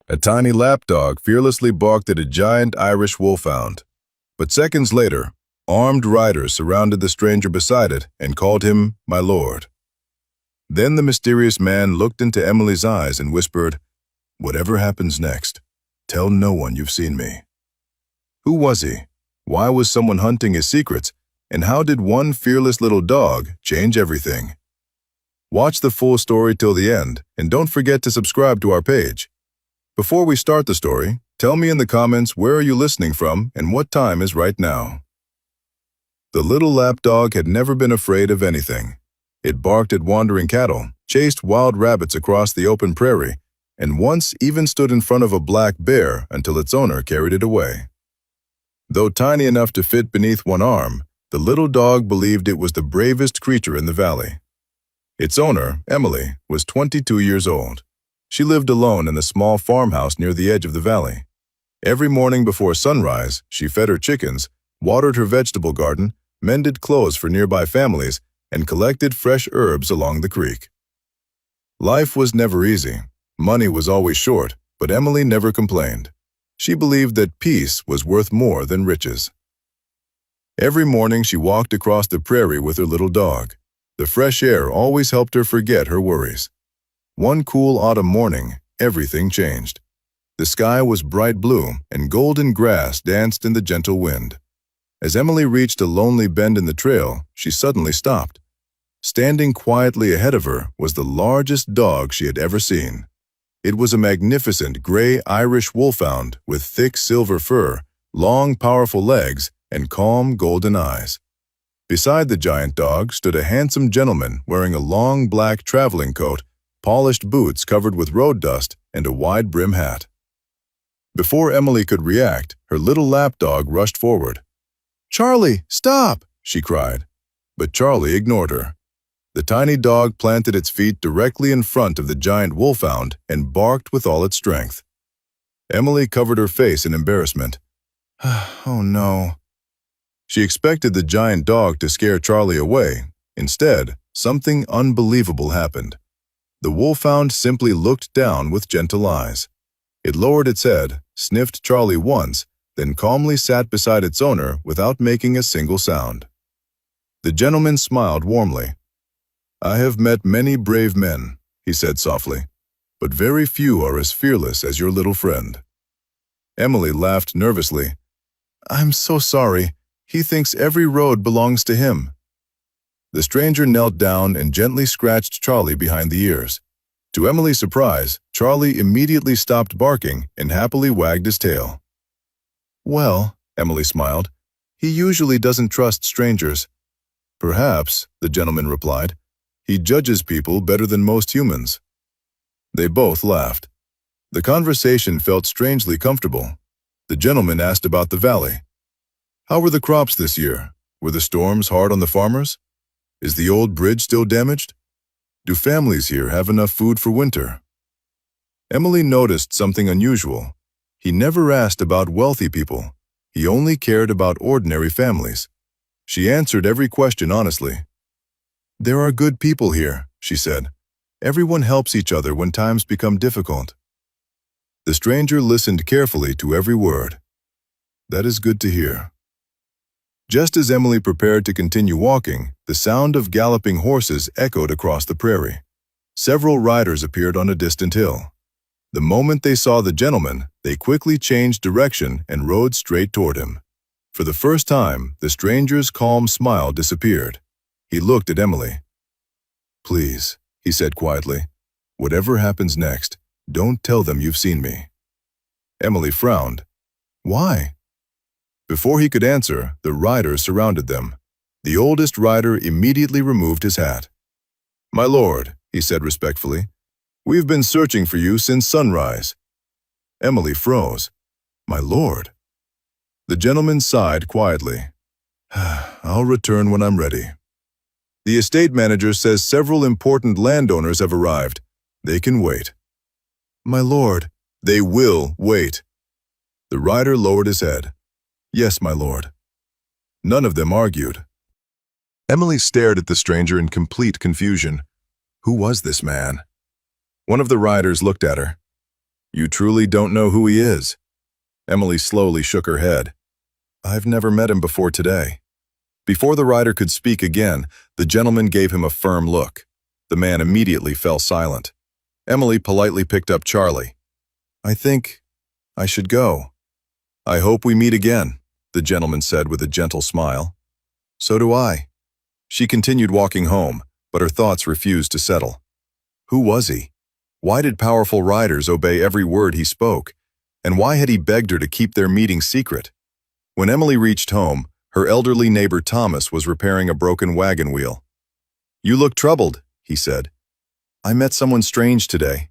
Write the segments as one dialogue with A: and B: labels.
A: A tiny lapdog fearlessly barked at a giant Irish wolfhound. But seconds later, armed riders surrounded the stranger beside it and called him "my lord." Then the mysterious man looked into Emily's eyes and whispered, "Whatever happens next, tell no one you've seen me." Who was he? Why was someone hunting his secrets? And how did one fearless little dog change everything? Watch the full story till the end, and don't forget to subscribe to our page. Before we start the story, tell me in the comments where are you listening from and what time is right now. The little lapdog had never been afraid of anything. It barked at wandering cattle, chased wild rabbits across the open prairie, and once even stood in front of a black bear until its owner carried it away. Though tiny enough to fit beneath one arm, the little dog believed it was the bravest creature in the valley. Its owner, Emily, was 22 years old. She lived alone in a small farmhouse near the edge of the valley. Every morning before sunrise, she fed her chickens, watered her vegetable garden, mended clothes for nearby families, and collected fresh herbs along the creek. Life was never easy. Money was always short, but Emily never complained. She believed that peace was worth more than riches. Every morning she walked across the prairie with her little dog. The fresh air always helped her forget her worries. One cool autumn morning, everything changed. The sky was bright blue, and golden grass danced in the gentle wind. As Emily reached a lonely bend in the trail, she suddenly stopped. Standing quietly ahead of her was the largest dog she had ever seen. It was a magnificent gray Irish wolfhound with thick silver fur, long, powerful legs, and calm golden eyes. Beside the giant dog stood a handsome gentleman wearing a long black traveling coat, polished boots covered with road dust, and a wide-brim hat. Before Emily could react, her little lapdog rushed forward. "Charlie, stop!" she cried. But Charlie ignored her. The tiny dog planted its feet directly in front of the giant wolfhound and barked with all its strength. Emily covered her face in embarrassment. "Oh no." She expected the giant dog to scare Charlie away. Instead, something unbelievable happened. The wolfhound simply looked down with gentle eyes. It lowered its head, sniffed Charlie once, then calmly sat beside its owner without making a single sound. The gentleman smiled warmly. "I have met many brave men," he said softly, "but very few are as fearless as your little friend." Emily laughed nervously. "I'm so sorry. He thinks every road belongs to him." The stranger knelt down and gently scratched Charlie behind the ears. To Emily's surprise, Charlie immediately stopped barking and happily wagged his tail. "Well," Emily smiled, "he usually doesn't trust strangers." "Perhaps," the gentleman replied, "he judges people better than most humans." They both laughed. The conversation felt strangely comfortable. The gentleman asked about the valley. "How were the crops this year? Were the storms hard on the farmers? Is the old bridge still damaged? Do families here have enough food for winter?" Emily noticed something unusual. He never asked about wealthy people. He only cared about ordinary families. She answered every question honestly. "There are good people here," she said. "Everyone helps each other when times become difficult." The stranger listened carefully to every word. "That is good to hear." Just as Emily prepared to continue walking, the sound of galloping horses echoed across the prairie. Several riders appeared on a distant hill. The moment they saw the gentleman, they quickly changed direction and rode straight toward him. For the first time, the stranger's calm smile disappeared. He looked at Emily. "Please," he said quietly, "whatever happens next, don't tell them you've seen me." Emily frowned. "Why?" Before he could answer, the riders surrounded them. The oldest rider immediately removed his hat. "My lord," he said respectfully, "we've been searching for you since sunrise." Emily froze. "My lord?" The gentleman sighed quietly. "I'll return when I'm ready. The estate manager says several important landowners have arrived. They can wait." "My lord." "They will wait." The rider lowered his head. "Yes, my lord." None of them argued. Emily stared at the stranger in complete confusion. Who was this man? One of the riders looked at her. You truly don't know who he is? Emily slowly shook her head. I've never met him before today. Before the rider could speak again, the gentleman gave him a firm look. The man immediately fell silent. Emily politely picked up Charlie. I think I should go. I hope we meet again, the gentleman said with a gentle smile. So do I. She continued walking home, but her thoughts refused to settle. Who was he? Why did powerful riders obey every word he spoke? And why had he begged her to keep their meeting secret? When Emily reached home, her elderly neighbor Thomas was repairing a broken wagon wheel. You look troubled, he said. I met someone strange today.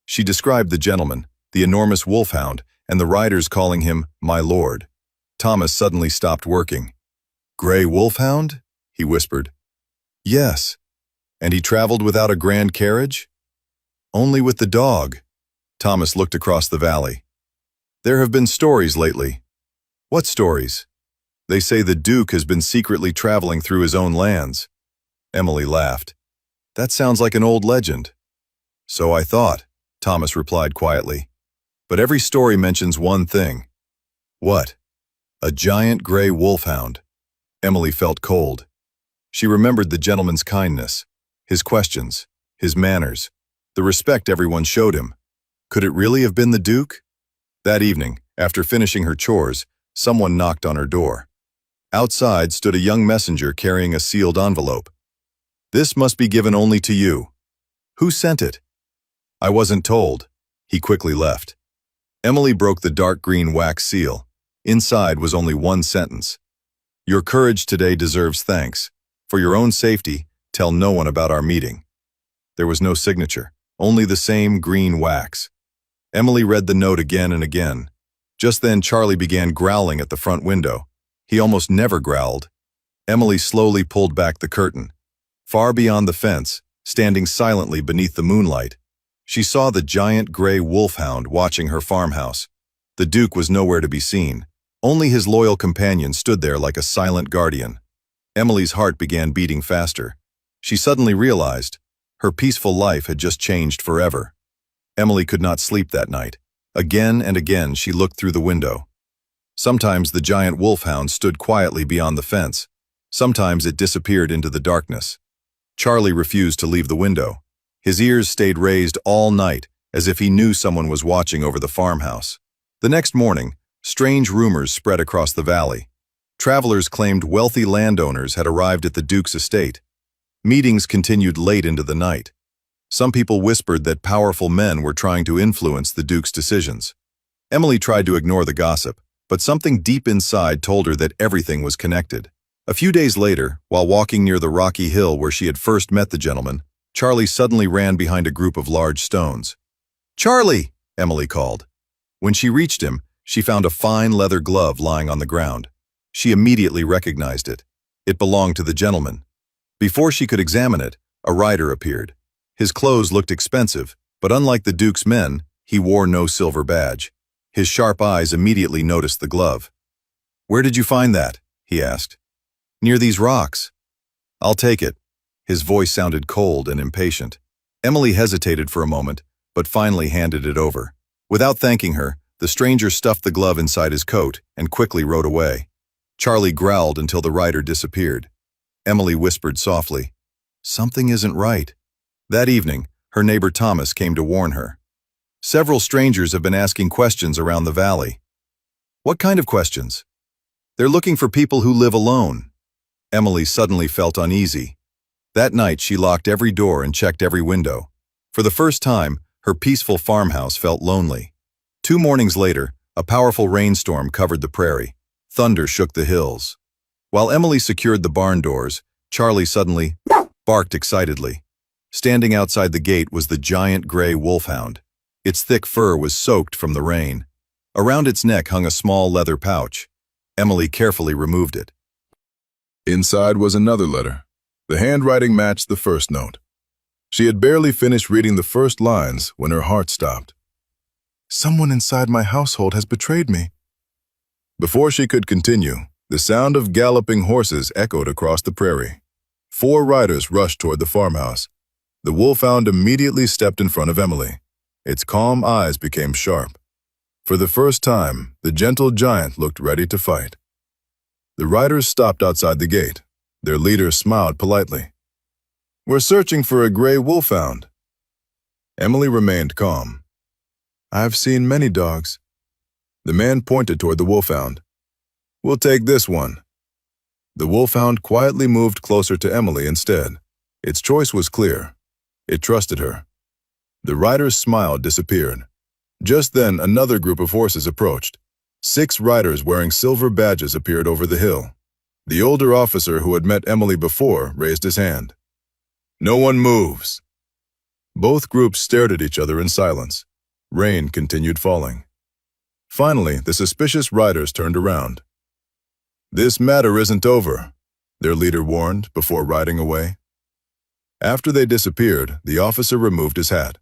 A: She described the gentleman, the enormous wolfhound, and the riders calling him my lord. Thomas suddenly stopped working. Gray wolfhound? He whispered. Yes. And he traveled without a grand carriage? Only with the dog. Thomas looked across the valley. There have been stories lately. What stories? They say the Duke has been secretly traveling through his own lands. Emily laughed. That sounds like an old legend. So I thought, Thomas replied quietly. But every story mentions one thing. What? A giant gray wolfhound. Emily felt cold. She remembered the gentleman's kindness, his questions, his manners, the respect everyone showed him. Could it really have been the Duke? That evening, after finishing her chores, someone knocked on her door. Outside stood a young messenger carrying a sealed envelope. This must be given only to you. Who sent it? I wasn't told. He quickly left. Emily broke the dark green wax seal. Inside was only one sentence. Your courage today deserves thanks. For your own safety, tell no one about our meeting. There was no signature, only the same green wax. Emily read the note again and again. Just then Charlie began growling at the front window. He almost never growled. Emily slowly pulled back the curtain. Far beyond the fence, standing silently beneath the moonlight, she saw the giant gray wolfhound watching her farmhouse. The Duke was nowhere to be seen. Only his loyal companion stood there like a silent guardian. Emily's heart began beating faster. She suddenly realized her peaceful life had just changed forever. Emily could not sleep that night. Again and again she looked through the window. Sometimes the giant wolfhound stood quietly beyond the fence. Sometimes it disappeared into the darkness. Charlie refused to leave the window. His ears stayed raised all night, as if he knew someone was watching over the farmhouse. The next morning, strange rumors spread across the valley. Travelers claimed wealthy landowners had arrived at the Duke's estate. Meetings continued late into the night. Some people whispered that powerful men were trying to influence the Duke's decisions. Emily tried to ignore the gossip, but something deep inside told her that everything was connected. A few days later, while walking near the rocky hill where she had first met the gentleman, Charlie suddenly ran behind a group of large stones. Charlie! Emily called. When she reached him, she found a fine leather glove lying on the ground. She immediately recognized it. It belonged to the gentleman. Before she could examine it, a rider appeared. His clothes looked expensive, but unlike the Duke's men, he wore no silver badge. His sharp eyes immediately noticed the glove. Where did you find that? He asked. Near these rocks. I'll take it. His voice sounded cold and impatient. Emily hesitated for a moment, but finally handed it over. Without thanking her, the stranger stuffed the glove inside his coat and quickly rode away. Charlie growled until the rider disappeared. Emily whispered softly, Something isn't right. That evening, her neighbor Thomas came to warn her. Several strangers have been asking questions around the valley. What kind of questions? They're looking for people who live alone. Emily suddenly felt uneasy. That night, she locked every door and checked every window. For the first time, her peaceful farmhouse felt lonely. 2 mornings later, a powerful rainstorm covered the prairie. Thunder shook the hills. While Emily secured the barn doors, Charlie suddenly barked excitedly. Standing outside the gate was the giant gray wolfhound. Its thick fur was soaked from the rain. Around its neck hung a small leather pouch. Emily carefully removed it. Inside was another letter. The handwriting matched the first note. She had barely finished reading the first lines when her heart stopped. Someone inside my household has betrayed me. Before she could continue, the sound of galloping horses echoed across the prairie. 4 riders rushed toward the farmhouse. The wolfhound immediately stepped in front of Emily. Its calm eyes became sharp. For the first time, the gentle giant looked ready to fight. The riders stopped outside the gate. Their leader smiled politely. "We're searching for a gray wolfhound." Emily remained calm. "I've seen many dogs." The man pointed toward the wolfhound. "We'll take this one." The wolfhound quietly moved closer to Emily instead. Its choice was clear. It trusted her. The rider's smile disappeared. Just then, another group of horses approached. 6 riders wearing silver badges appeared over the hill. The older officer who had met Emily before raised his hand. "No one moves." Both groups stared at each other in silence. Rain continued falling. Finally, the suspicious riders turned around. "This matter isn't over," their leader warned before riding away. After they disappeared, the officer removed his hat.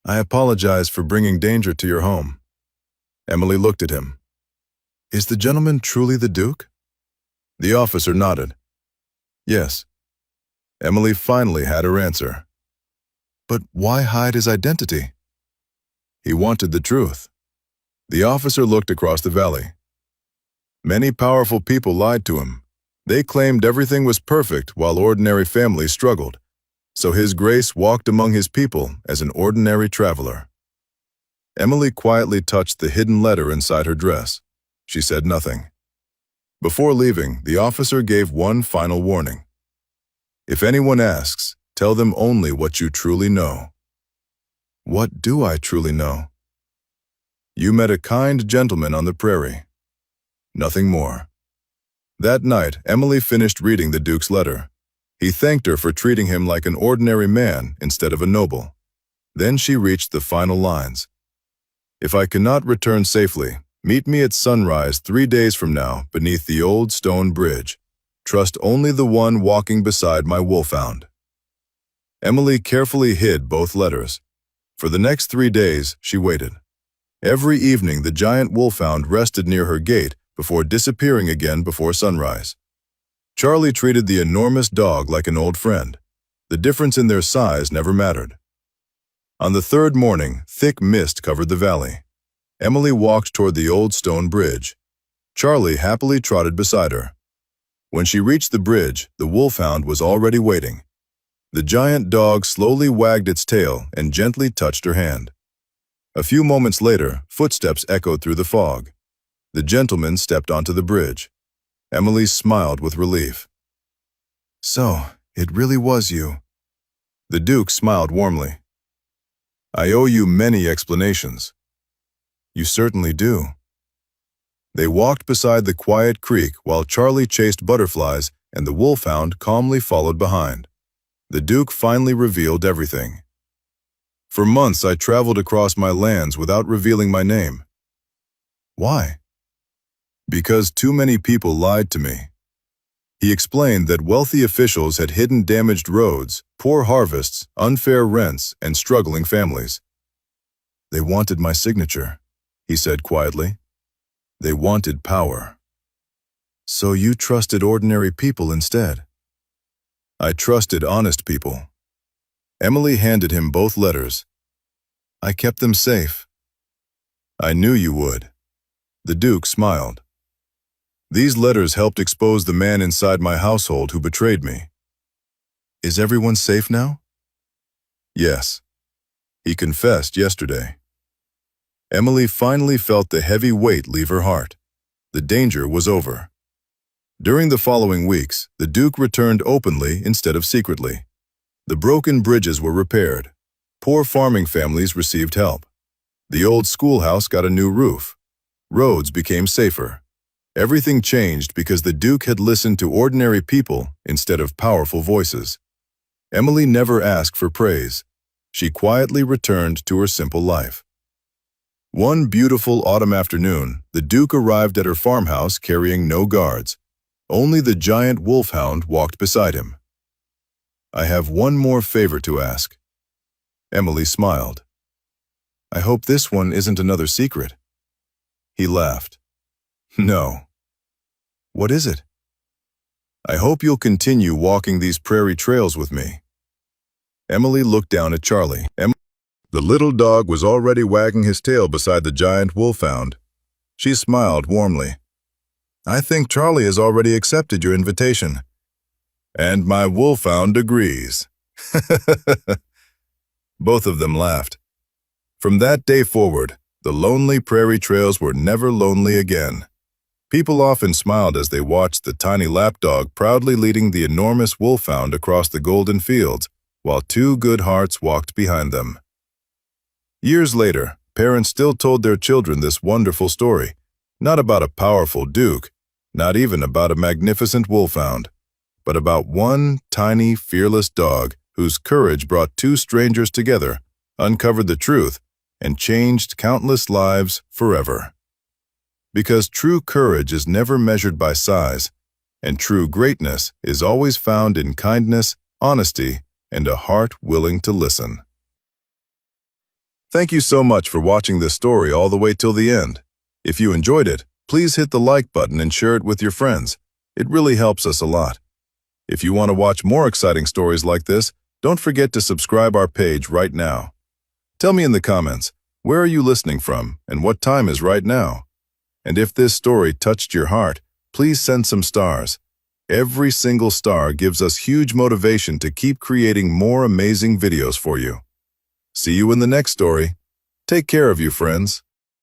A: "I apologize for bringing danger to your home." Emily looked at him. "Is the gentleman truly the Duke?" The officer nodded. "Yes." Emily finally had her answer. But why hide his identity? He wanted the truth. The officer looked across the valley. Many powerful people lied to him. They claimed everything was perfect while ordinary families struggled. So His Grace walked among his people as an ordinary traveler. Emily quietly touched the hidden letter inside her dress. She said nothing. Before leaving, the officer gave one final warning. "If anyone asks, tell them only what you truly know." What do I truly know? You met a kind gentleman on the prairie. Nothing more. That night, Emily finished reading the Duke's letter. He thanked her for treating him like an ordinary man instead of a noble. Then she reached the final lines. "If I cannot return safely, meet me at sunrise 3 days from now beneath the old stone bridge. Trust only the one walking beside my wolfhound." Emily carefully hid both letters. For the next 3 days, she waited. Every evening, the giant wolfhound rested near her gate before disappearing again before sunrise. Charlie treated the enormous dog like an old friend. The difference in their size never mattered. On the 3rd morning, thick mist covered the valley. Emily walked toward the old stone bridge. Charlie happily trotted beside her. When she reached the bridge, the wolfhound was already waiting. The giant dog slowly wagged its tail and gently touched her hand. A few moments later, footsteps echoed through the fog. The gentleman stepped onto the bridge. Emily smiled with relief. "So, it really was you." The Duke smiled warmly. "I owe you many explanations." "You certainly do." They walked beside the quiet creek while Charlie chased butterflies and the wolfhound calmly followed behind. The Duke finally revealed everything. "For months I traveled across my lands without revealing my name." "Why?" "Because too many people lied to me." He explained that wealthy officials had hidden damaged roads, poor harvests, unfair rents, and struggling families. "They wanted my signature," he said quietly. "They wanted power." "So you trusted ordinary people instead?" "I trusted honest people." Emily handed him both letters. "I kept them safe." "I knew you would." The Duke smiled. "These letters helped expose the man inside my household who betrayed me." "Is everyone safe now?" "Yes." He confessed yesterday. Emily finally felt the heavy weight leave her heart. The danger was over. During the following weeks, the Duke returned openly instead of secretly. The broken bridges were repaired. Poor farming families received help. The old schoolhouse got a new roof. Roads became safer. Everything changed because the Duke had listened to ordinary people instead of powerful voices. Emily never asked for praise. She quietly returned to her simple life. One beautiful autumn afternoon, the Duke arrived at her farmhouse carrying no guards. Only the giant wolfhound walked beside him. "I have one more favor to ask." Emily smiled. "I hope this one isn't another secret." He laughed. "No." "What is it?" "I hope you'll continue walking these prairie trails with me." Emily looked down at Charlie. The little dog was already wagging his tail beside the giant wolfhound. She smiled warmly. "I think Charlie has already accepted your invitation." "And my wolfhound agrees." Both of them laughed. From that day forward, the lonely prairie trails were never lonely again. People often smiled as they watched the tiny lapdog proudly leading the enormous wolfhound across the golden fields, while two good hearts walked behind them. Years later, parents still told their children this wonderful story, not about a powerful duke, not even about a magnificent wolfhound, but about one tiny, fearless dog whose courage brought two strangers together, uncovered the truth, and changed countless lives forever. Because true courage is never measured by size, and true greatness is always found in kindness, honesty, and a heart willing to listen. Thank you so much for watching this story all the way till the end. If you enjoyed it, please hit the like button and share it with your friends. It really helps us a lot. If you want to watch more exciting stories like this, don't forget to subscribe our page right now. Tell me in the comments, where are you listening from and what time is right now? And if this story touched your heart, please send some stars. Every single star gives us huge motivation to keep creating more amazing videos for you. See you in the next story. Take care of you, friends.